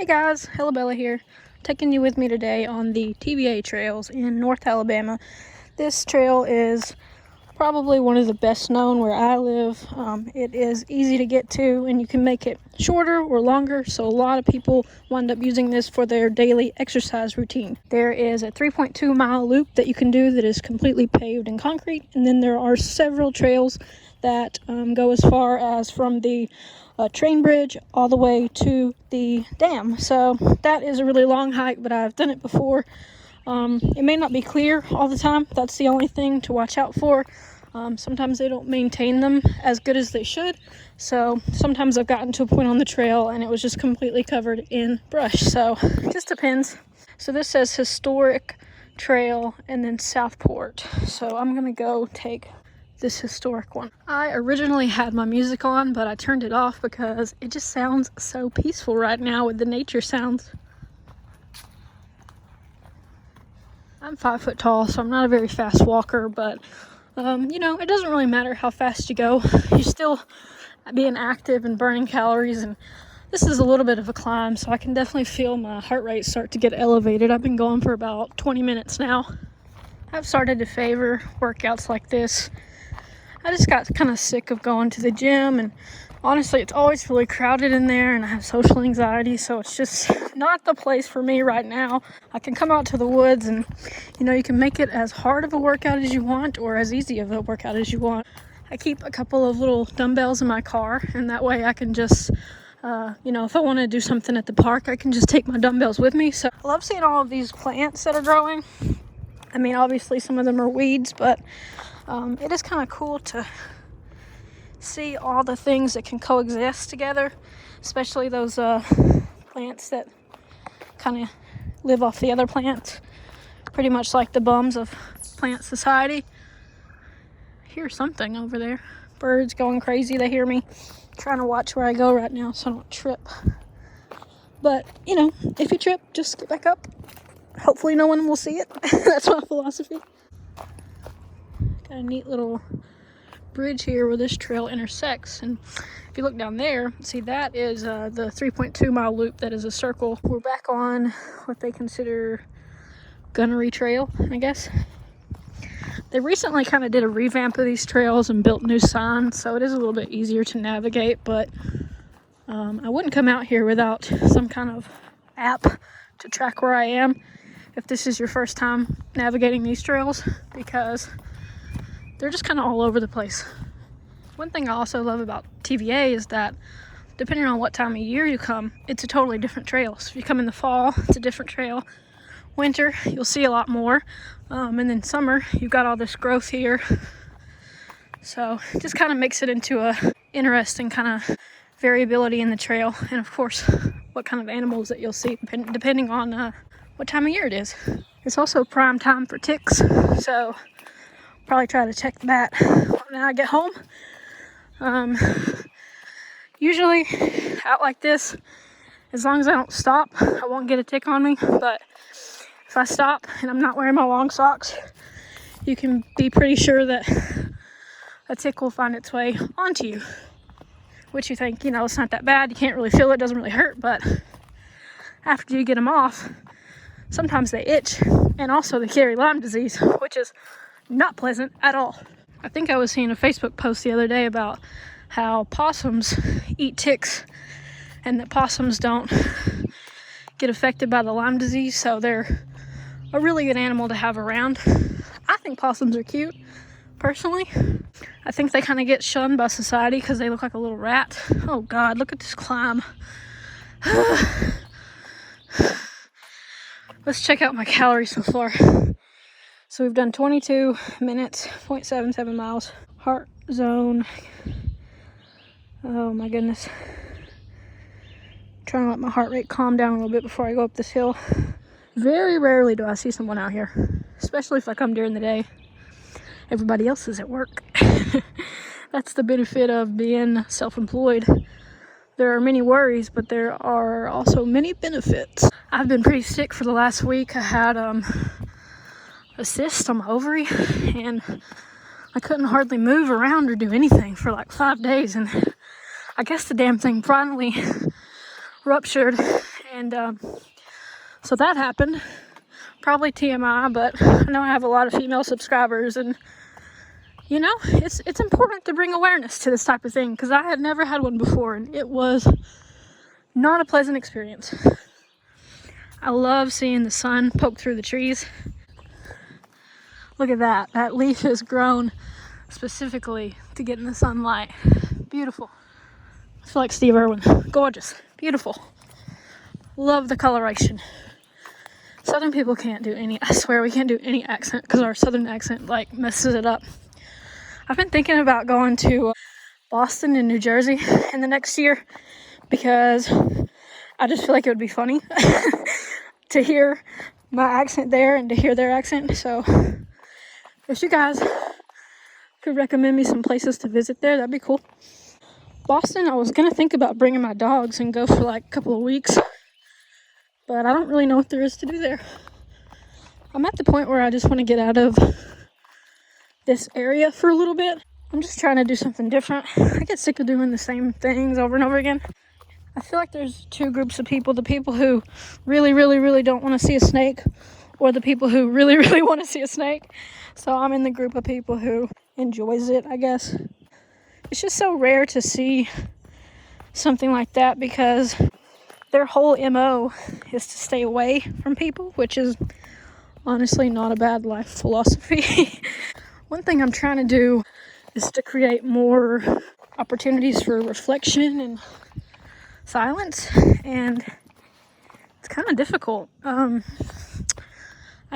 Hey guys, Bella here, taking you with me today on the TVA trails in North Alabama. This trail is probably one of the best known where I live. It is easy to get to and you can make it shorter or longer, so a lot of people wind up using this for their daily exercise routine. There is a 3.2 mile loop that you can do that is completely paved in concrete, and then there are several trails that go as far as from the train bridge all the way to the dam. So that is a really long hike, but I've done it before. It may not be clear all the time. That's the only thing to watch out for. Sometimes they don't maintain them as good as they should. So sometimes I've gotten to a point on the trail and it was just completely covered in brush. So it just depends. So this says historic trail and then Southport. So I'm gonna go take this historic one. I originally had my music on, but I turned it off because it just sounds so peaceful right now with the nature sounds. I'm 5 foot tall, so I'm not a very fast walker, but it doesn't really matter how fast you go. You're still being active and burning calories, and this is a little bit of a climb, so I can definitely feel my heart rate start to get elevated. I've been going for about 20 minutes now. I've started to favor workouts like this. I just got kind of sick of going to the gym, and honestly, it's always really crowded in there, and I have social anxiety, so it's just not the place for me right now. I can come out to the woods and, you can make it as hard of a workout as you want or as easy of a workout as you want. I keep a couple of little dumbbells in my car, and that way I can just, if I want to do something at the park, I can just take my dumbbells with me. So I love seeing all of these plants that are growing. I mean, obviously some of them are weeds, but it is kind of cool to see all the things that can coexist together, especially those plants that kind of live off the other plants, pretty much like the bums of plant society. I hear something over there. Birds going crazy, they hear me. Trying to watch where I go right now so I don't trip. But, if you trip, just get back up. Hopefully no one will see it. That's my philosophy. Got a neat little bridge here where this trail intersects, and if you look down there, see that is the 3.2 mile loop that is a circle. We're back on what they consider Gunnery Trail, I guess. They recently kind of did a revamp of these trails and built new signs, so it is a little bit easier to navigate, but I wouldn't come out here without some kind of app to track where I am if this is your first time navigating these trails, because they're just kind of all over the place. One thing I also love about TVA is that depending on what time of year you come, it's a totally different trail. So if you come in the fall, it's a different trail. Winter, you'll see a lot more. And then summer, you've got all this growth here. So it just kind of makes it into a interesting kind of variability in the trail. And of course, what kind of animals that you'll see depending on what time of year it is. It's also prime time for ticks. So probably try to check that when I get home. Usually out like this, as long as I don't stop, I won't get a tick on me. But if I stop and I'm not wearing my long socks, you can be pretty sure that a tick will find its way onto you. Which you think, it's not that bad. You can't really feel it, doesn't really hurt. But after you get them off, sometimes they itch, and also they carry Lyme disease, which is not pleasant at all. I think I was seeing a Facebook post the other day about how possums eat ticks and that possums don't get affected by the Lyme disease, so they're a really good animal to have around. I think possums are cute, personally. I think they kind of get shunned by society because they look like a little rat. Oh God, look at this climb. Let's check out my calories so far. So we've done 22 minutes, 0.77 miles. Heart zone. Oh my goodness. Trying to let my heart rate calm down a little bit before I go up this hill. Very rarely do I see someone out here, especially if I come during the day. Everybody else is at work. That's the benefit of being self-employed. There are many worries, but there are also many benefits. I've been pretty sick for the last week. I had a cyst on my ovary, and I couldn't hardly move around or do anything for like 5 days, and I guess the damn thing finally ruptured, And so that happened. Probably TMI, but I know I have a lot of female subscribers, and you know, it's important to bring awareness to this type of thing, because I had never had one before, and it was not a pleasant experience. I love seeing the sun poke through the trees. Look at that. That leaf has grown specifically to get in the sunlight. Beautiful. I feel like Steve Irwin. Gorgeous. Beautiful. Love the coloration. Southern people can't do any, I swear we can't do any accent, because our southern accent like messes it up. I've been thinking about going to Boston and New Jersey in the next year, because I just feel like it would be funny to hear my accent there and to hear their accent. So if you guys could recommend me some places to visit there, that'd be cool. Boston, I was gonna think about bringing my dogs and go for like a couple of weeks, but I don't really know what there is to do there. I'm at the point where I just want to get out of this area for a little bit. I'm just trying to do something different. I get sick of doing the same things over and over again. I feel like there's two groups of people: the people who really, really, really don't want to see a snake, or the people who really, really want to see a snake. So I'm in the group of people who enjoys it, I guess. It's just so rare to see something like that, because their whole MO is to stay away from people, which is honestly not a bad life philosophy. One thing I'm trying to do is to create more opportunities for reflection and silence, and it's kind of difficult. I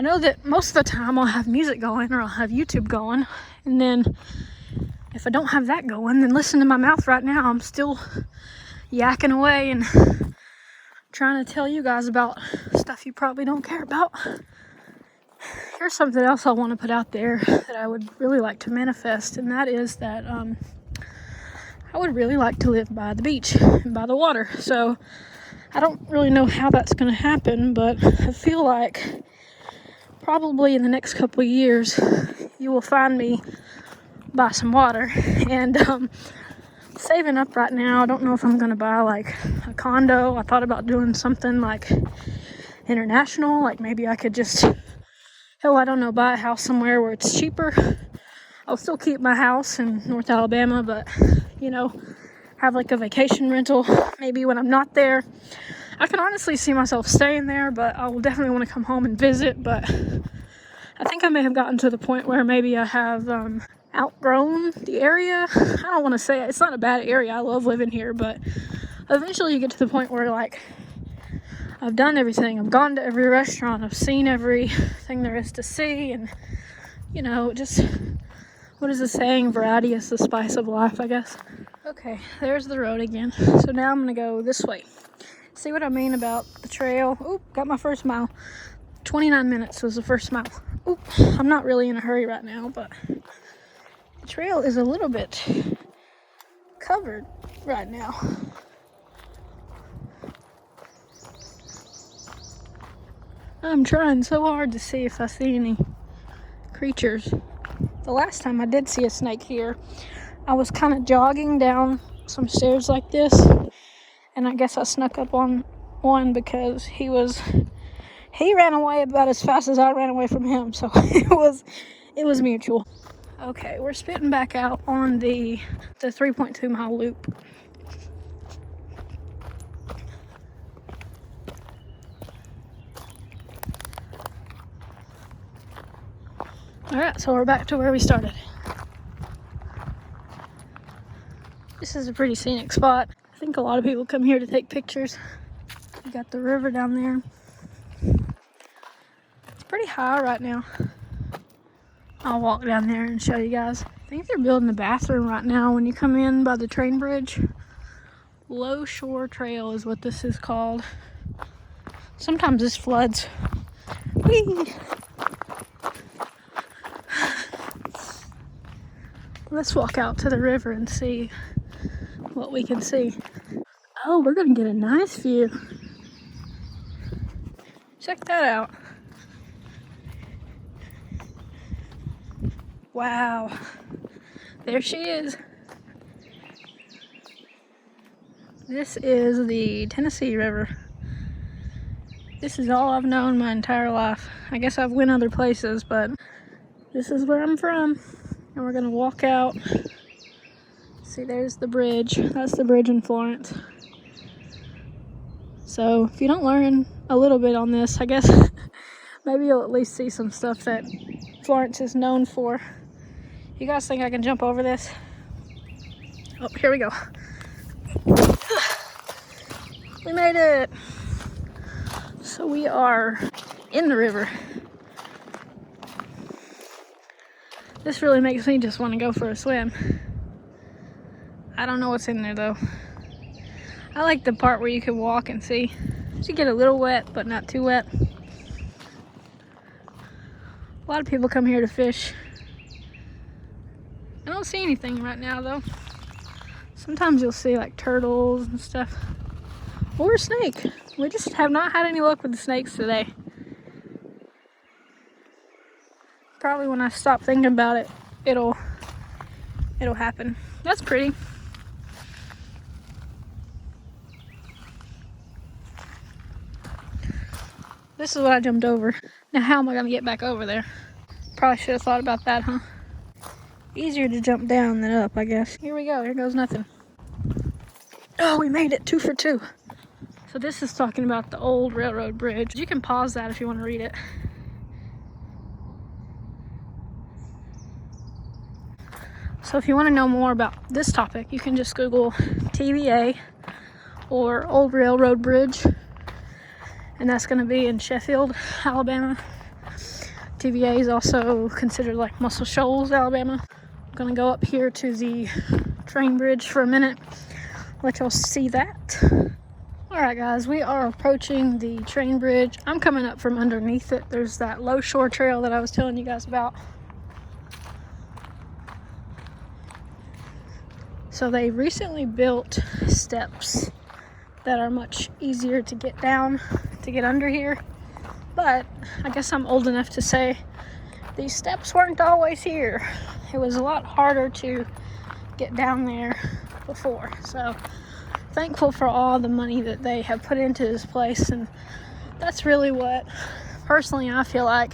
know that most of the time I'll have music going, or I'll have YouTube going, and then if I don't have that going, then listen to my mouth right now. I'm still yakking away and trying to tell you guys about stuff you probably don't care about. Here's something else I want to put out there that I would really like to manifest, and that is that I would really like to live by the beach and by the water. So I don't really know how that's going to happen, but I feel like probably in the next couple of years you will find me by some water. And saving up right now. I don't know if I'm going to buy like a condo. I thought about doing something like international, like maybe I could just, hell, I don't know, buy a house somewhere where it's cheaper. I'll still keep my house in North Alabama, but, you know, have like a vacation rental maybe when I'm not there. I can honestly see myself staying there, but I will definitely want to come home and visit. But I think I may have gotten to the point where maybe I have outgrown the area. I don't want to say it. It's not a bad area. I love living here, but eventually you get to the point where like I've done everything. I've gone to every restaurant. I've seen everything there is to see, and you know, just, what is the saying? Variety is the spice of life, I guess. Okay, there's the road again. So now I'm gonna go this way. See what I mean about the trail? Oop, got my first mile. 29 minutes was the first mile. Oop, I'm not really in a hurry right now, but the trail is a little bit covered right now. I'm trying so hard to see if I see any creatures. The last time I did see a snake here, I was kind of jogging down some stairs like this, and I guess I snuck up on one because he ran away about as fast as I ran away from him, so it was mutual. Okay, we're spitting back out on the 3.2 mile loop. Alright, so we're back to where we started. This is a pretty scenic spot. I think a lot of people come here to take pictures. You got the river down there. It's pretty high right now. I'll walk down there and show you guys. I think they're building a bathroom right now when you come in by the train bridge. Low Shore Trail is what this is called. Sometimes this floods. Whee! Let's walk out to the river and see what we can see. Oh, we're gonna get a nice view. Check that out. Wow. There she is. This is the Tennessee River. This is all I've known my entire life. I guess I've went other places, but this is where I'm from. And we're gonna walk out. See, there's the bridge. That's the bridge in Florence. So if you don't learn a little bit on this, I guess maybe you'll at least see some stuff that Florence is known for. You guys think I can jump over this? Oh, here we go. We made it. So we are in the river. This really makes me just want to go for a swim. I don't know what's in there though. I like the part where you can walk and see. You get a little wet, but not too wet. A lot of people come here to fish. I don't see anything right now though. Sometimes you'll see like turtles and stuff. Or a snake. We just have not had any luck with the snakes today. Probably when I stop thinking about it, it'll happen. That's pretty. This is what I jumped over. Now how am I gonna get back over there? Probably should have thought about that, huh? Easier to jump down than up, I guess. Here we go, here goes nothing. Oh, we made it, 2 for 2. So this is talking about the old railroad bridge. You can pause that if you want to read it. So if you want to know more about this topic, you can just Google TVA or Old Railroad Bridge. And that's going to be in Sheffield, Alabama. TVA is also considered like Muscle Shoals, Alabama. I'm going to go up here to the train bridge for a minute. Let y'all see that. Alright guys, we are approaching the train bridge. I'm coming up from underneath it. There's that low shore trail that I was telling you guys about. So they recently built steps that are much easier to get down, to get under here. But I guess I'm old enough to say these steps weren't always here. It was a lot harder to get down there before. So thankful for all the money that they have put into this place, and that's really what personally I feel like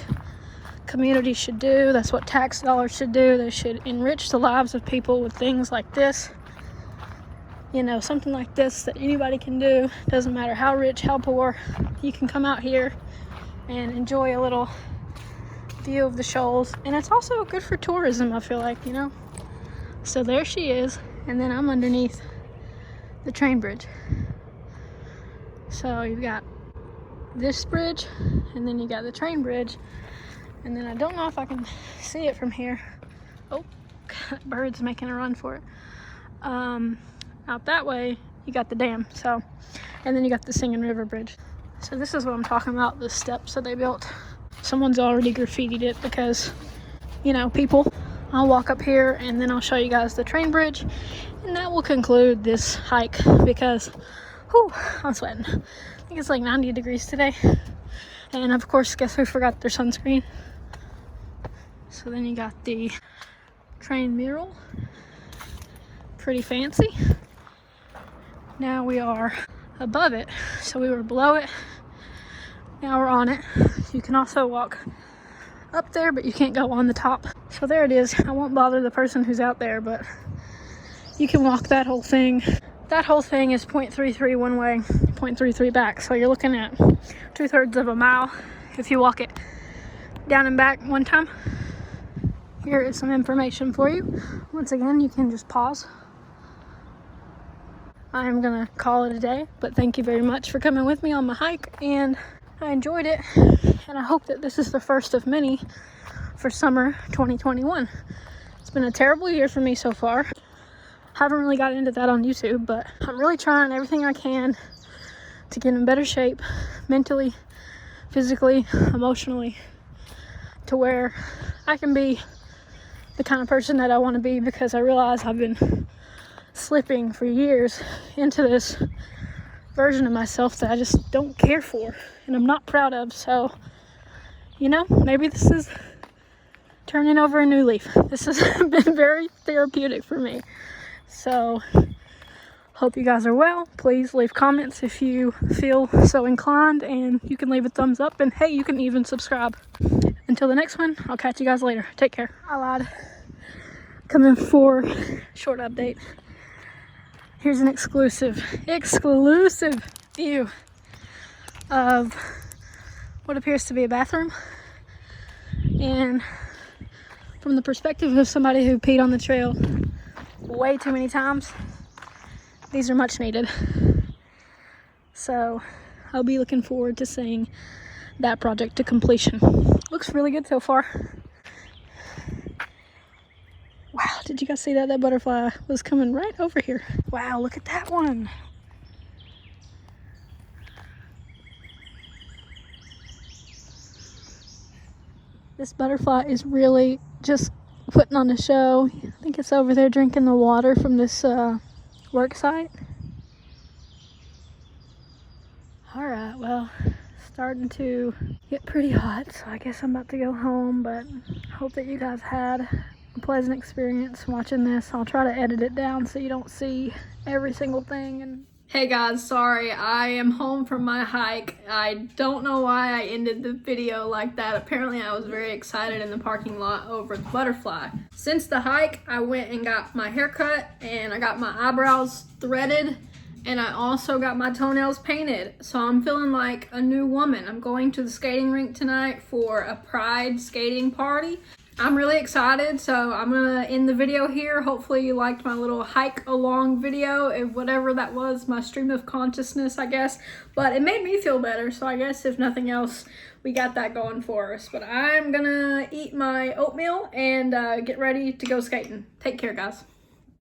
communities should do. That's what tax dollars should do. They should enrich the lives of people with things like this. You know, something like this that anybody can do. Doesn't matter how rich, how poor. You can come out here and enjoy a little view of the shoals. And it's also good for tourism, I feel like, you know. So there she is, and then I'm underneath the train bridge. So you've got this bridge, and then you got the train bridge, and then I don't know if I can see it from here. Oh, bird's making a run for it. Out that way you got the dam, so, and then you got the Singing River Bridge. So this is what I'm talking about, the steps that they built. Someone's already graffitied it because, you know, people. I'll walk up here and then I'll show you guys the train bridge, and that will conclude this hike because, whew, I'm sweating. I think it's like 90 degrees today. And of course, guess who forgot their sunscreen? So then you got the train mural. Pretty fancy. Now we are above it. So we were below it. Now we're on it. You can also walk up there, but you can't go on the top. So there it is. I won't bother the person who's out there, but you can walk that whole thing. That whole thing is 0.33 one way, 0.33 back. So you're looking at 2/3 of a mile if you walk it down and back one time. Here is some information for you. Once again, you can just pause. I'm gonna call it a day, but thank you very much for coming with me on my hike, and I enjoyed it, and I hope that this is the first of many for summer 2021. It's been a terrible year for me so far. Haven't really got into that on YouTube, but I'm really trying everything I can to get in better shape, mentally, physically, emotionally, to where I can be the kind of person that I want to be, because I realize I've been slipping for years into this version of myself that I just don't care for and I'm not proud of. So, you know, maybe this is turning over a new leaf. This has been very therapeutic for me. So Hope you guys are well. Please leave comments if you feel so inclined, and you can leave a thumbs up, and hey, you can even subscribe. Until the next one, I'll catch you guys later. Take care. I lied. Coming for short update. Here's an exclusive view of what appears to be a bathroom, and from the perspective of somebody who peed on the trail way too many times, these are much needed. So I'll be looking forward to seeing that project to completion. Looks really good so far. Wow, did you guys see that? That butterfly was coming right over here. Wow, look at that one. This butterfly is really just putting on a show. I think it's over there drinking the water from this work site. All right, well, starting to get pretty hot, so I guess I'm about to go home, but hope that you guys had a pleasant experience watching this. I'll try to edit it down so you don't see every single thing. And hey guys, sorry, I am home from my hike. I don't know why I ended the video like that. Apparently I was very excited in the parking lot over the butterfly. Since the hike, I went and got my hair cut, and I got my eyebrows threaded, and I also got my toenails painted. So I'm feeling like a new woman. I'm going to the skating rink tonight for a pride skating party. I'm really excited, so I'm gonna end the video here. Hopefully you liked my little hike along video, whatever that was, my stream of consciousness, I guess. But it made me feel better, so I guess if nothing else, we got that going for us. But I'm gonna eat my oatmeal and get ready to go skating. Take care, guys.